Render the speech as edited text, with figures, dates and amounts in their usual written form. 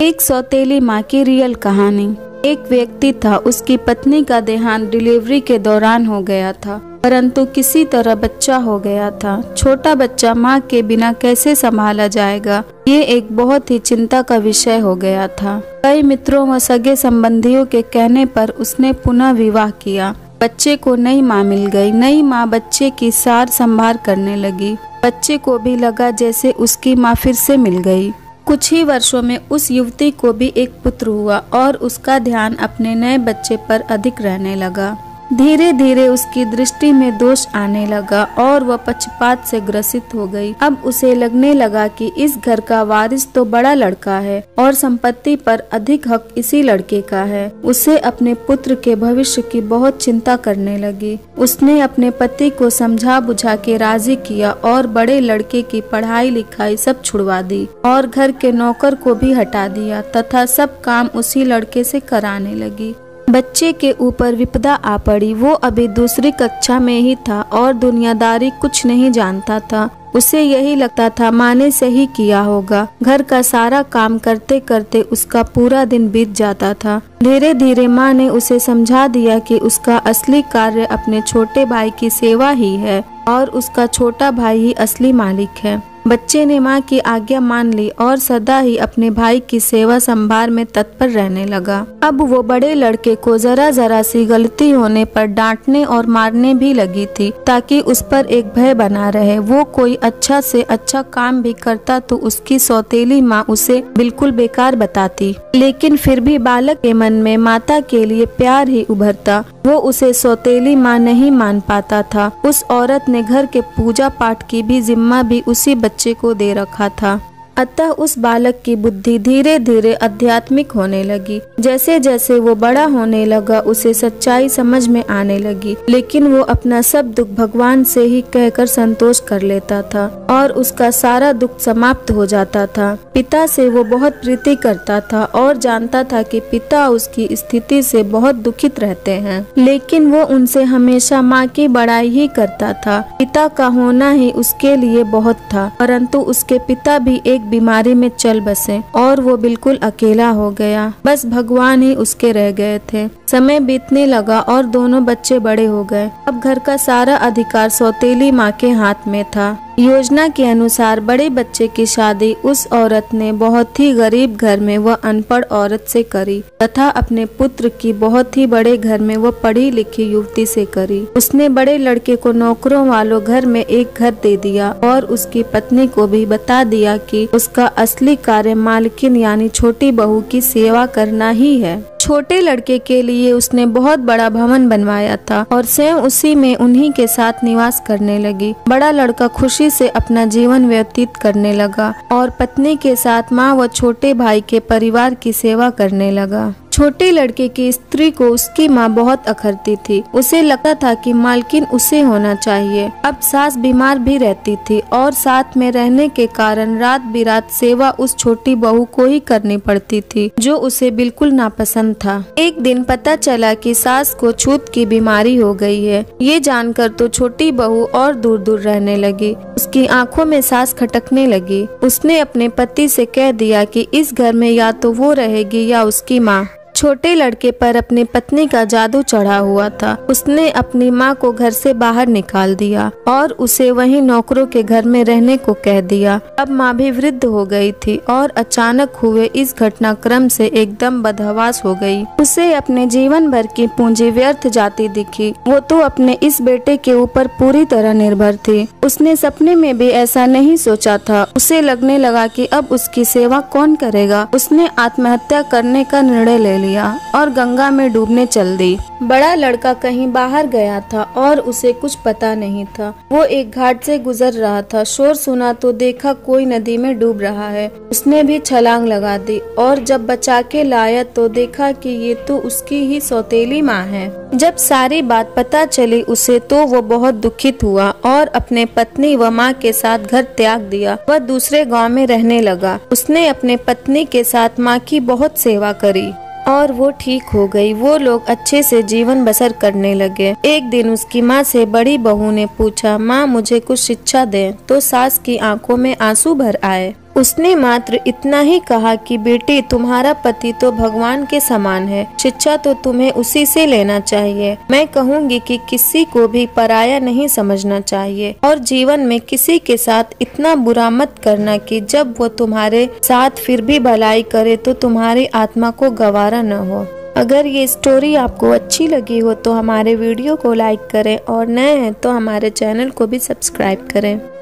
एक सौतेली माँ की रियल कहानी। एक व्यक्ति था, उसकी पत्नी का देहांत डिलीवरी के दौरान हो गया था, परंतु किसी तरह बच्चा हो गया था। छोटा बच्चा माँ के बिना कैसे संभाला जाएगा, ये एक बहुत ही चिंता का विषय हो गया था। कई मित्रों व सगे संबंधियों के कहने पर उसने पुनः विवाह किया। बच्चे को नई माँ मिल गई। नई माँ बच्चे की सार संभाल करने लगी। बच्चे को भी लगा जैसे उसकी माँ फिर से मिल गई। कुछ ही वर्षों में उस युवती को भी एक पुत्र हुआ और उसका ध्यान अपने नए बच्चे पर अधिक रहने लगा। धीरे धीरे उसकी दृष्टि में दोष आने लगा और वह पक्षपात से ग्रसित हो गई। अब उसे लगने लगा कि इस घर का वारिस तो बड़ा लड़का है और संपत्ति पर अधिक हक इसी लड़के का है। उसे अपने पुत्र के भविष्य की बहुत चिंता करने लगी। उसने अपने पति को समझा बुझा के राजी किया और बड़े लड़के की पढ़ाई लिखाई सब छुड़वा दी और घर के नौकर को भी हटा दिया तथा सब काम उसी लड़के से कराने लगी। बच्चे के ऊपर विपदा आ पड़ी। वो अभी दूसरी कक्षा में ही था और दुनियादारी कुछ नहीं जानता था। उसे यही लगता था माँ ने सही किया होगा। घर का सारा काम करते करते उसका पूरा दिन बीत जाता था। धीरे धीरे माँ ने उसे समझा दिया कि उसका असली कार्य अपने छोटे भाई की सेवा ही है और उसका छोटा भाई ही असली मालिक है। बच्चे ने माँ की आज्ञा मान ली और सदा ही अपने भाई की सेवा संभाल में तत्पर रहने लगा। अब वो बड़े लड़के को जरा जरा सी गलती होने पर डांटने और मारने भी लगी थी ताकि उस पर एक भय बना रहे। वो कोई अच्छा से अच्छा काम भी करता तो उसकी सौतेली माँ उसे बिल्कुल बेकार बताती, लेकिन फिर भी बालक के मन में माता के लिए प्यार ही उभरता। वो उसे सौतेली माँ नहीं मान पाता था। उस औरत ने घर के पूजा पाठ की भी जिम्मा भी उसी बच्चे को दे रखा था। अतः उस बालक की बुद्धि धीरे धीरे आध्यात्मिक होने लगी। जैसे जैसे वो बड़ा होने लगा उसे सच्चाई समझ में आने लगी, लेकिन वो अपना सब दुख भगवान से ही कहकर संतोष कर लेता था और उसका सारा दुख समाप्त हो जाता था। पिता से वो बहुत प्रीति करता था और जानता था कि पिता उसकी स्थिति से बहुत दुखित रहते हैं, लेकिन वो उनसे हमेशा माँ की बड़ाई ही करता था। पिता का होना ही उसके लिए बहुत था, परंतु उसके पिता भी एक बीमारी में चल बसे और वो बिल्कुल अकेला हो गया। बस भगवान ही उसके रह गए थे। समय बीतने लगा और दोनों बच्चे बड़े हो गए। अब घर का सारा अधिकार सौतेली माँ के हाथ में था। योजना के अनुसार बड़े बच्चे की शादी उस औरत ने बहुत ही गरीब घर में वह अनपढ़ औरत से करी तथा अपने पुत्र की बहुत ही बड़े घर में वह पढ़ी लिखी युवती से करी। उसने बड़े लड़के को नौकरों वालों घर में एक घर दे दिया और उसकी पत्नी को भी बता दिया कि उसका असली कार्य मालकिन यानी छोटी बहू की सेवा करना ही है। छोटे लड़के के लिए उसने बहुत बड़ा भवन बनवाया था और स्वयं उसी में उन्हीं के साथ निवास करने लगी। बड़ा लड़का खुशी से अपना जीवन व्यतीत करने लगा और पत्नी के साथ माँ व छोटे भाई के परिवार की सेवा करने लगा। छोटे लड़के की स्त्री को उसकी माँ बहुत अखरती थी। उसे लगता था कि मालकिन उसे होना चाहिए। अब सास बीमार भी रहती थी और साथ में रहने के कारण रात बिरात सेवा उस छोटी बहू को ही करनी पड़ती थी, जो उसे बिल्कुल नापसंद था। एक दिन पता चला कि सास को छूत की बीमारी हो गई है। ये जानकर तो छोटी बहू और दूर दूर रहने लगी। उसकी आंखों में सांस खटकने लगी। उसने अपने पति से कह दिया कि इस घर में या तो वो रहेगी या उसकी माँ। छोटे लड़के पर अपनी पत्नी का जादू चढ़ा हुआ था। उसने अपनी माँ को घर से बाहर निकाल दिया और उसे वहीं नौकरों के घर में रहने को कह दिया। अब माँ भी वृद्ध हो गई थी और अचानक हुए इस घटनाक्रम से एकदम बदहवास हो गई। उसे अपने जीवन भर की पूंजी व्यर्थ जाती दिखी। वो तो अपने इस बेटे के ऊपर पूरी तरह निर्भर थी। उसने सपने में भी ऐसा नहीं सोचा था। उसे लगने लगा कि अब उसकी सेवा कौन करेगा। उसने आत्महत्या करने का निर्णय ले लिया और गंगा में डूबने चल दी। बड़ा लड़का कहीं बाहर गया था और उसे कुछ पता नहीं था। वो एक घाट से गुजर रहा था। शोर सुना तो देखा कोई नदी में डूब रहा है। उसने भी छलांग लगा दी और जब बचा के लाया तो देखा कि ये तो उसकी ही सौतेली माँ है। जब सारी बात पता चली उसे तो वो बहुत दुखित हुआ और अपने पत्नी व माँ के साथ घर त्याग दिया। वह दूसरे गांव में रहने लगा। उसने अपने पत्नी के साथ माँ की बहुत सेवा करी और वो ठीक हो गई। वो लोग अच्छे से जीवन बसर करने लगे। एक दिन उसकी माँ से बड़ी बहू ने पूछा, माँ मुझे कुछ शिक्षा दे, तो सास की आंखों में आंसू भर आए। उसने मात्र इतना ही कहा कि बेटी, तुम्हारा पति तो भगवान के समान है, शिक्षा तो तुम्हें उसी से लेना चाहिए। मैं कहूँगी कि किसी को भी पराया नहीं समझना चाहिए और जीवन में किसी के साथ इतना बुरा मत करना कि जब वो तुम्हारे साथ फिर भी भलाई करे तो तुम्हारी आत्मा को गवारा न हो। अगर ये स्टोरी आपको अच्छी लगी हो तो हमारे वीडियो को लाइक करें और नए हैं तो हमारे चैनल को भी सब्सक्राइब करें।